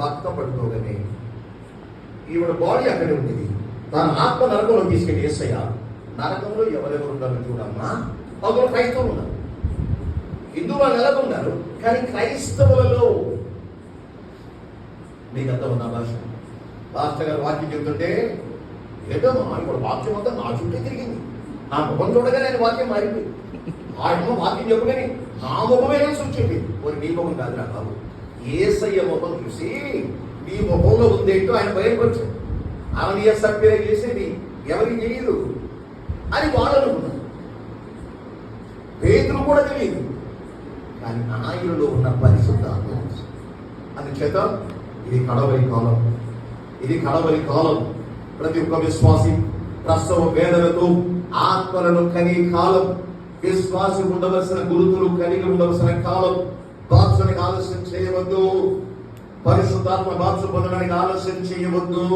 భర్త పడుకోగానే ఈవిడ బాడీ అక్కడే ఉండేది. తన ఆత్మ నరకంలో తీసుకెళ్ళి యేసయ్య నరకంలో ఎవరెవరు ఉన్నారో చూడమ్మా. అందులో క్రైస్తవులు ఉన్నారు, హిందువులు నెలకొన్నారు, కానీ క్రైస్తవులలో మీకు అంత ఉన్న భాష. పాస్టర్ గారు వాక్యం చెబుతుంటే ఏదమ్మా ఇప్పుడు వాక్యం అంతా నా చుట్టే తిరిగింది. నా ముఖం చూడగానే ఆయన వాక్యం మారిపోయింది. ఆయన వాక్యం చెప్పగానే నా ముఖమే సూచింది. మరి నీ ముఖం కాదురా బాబు, యేసయ్య ముఖం చూసి నీ ముఖంలో ఉందేంటో ఆయన భయపరిచాడు. ఆమె సభ్యులు చేసేది ఎవరికి తెలియదు అని వాళ్ళు అనుకున్నారు. పేతురు కూడా తెలియదు, కానీ ఆయనలో ఉన్న పరిశుద్ధాత్మ. అందుచేత ఇది కడవరి కాలం, ఇది కడవరి కాలం. ప్రతి ఒక్క విశ్వాసి ప్రసవ వేదనతో ఆత్మలను కని కాలం. విశ్వాసి ఉండవలసిన గురుతులు కలిగి ఉండవలసిన కాలం. బాప్సానికి ఆలస్యం చేయవద్దు, పరిశుద్ధాత్మ బాప్సు పొందడానికి ఆలస్యం చేయవద్దు.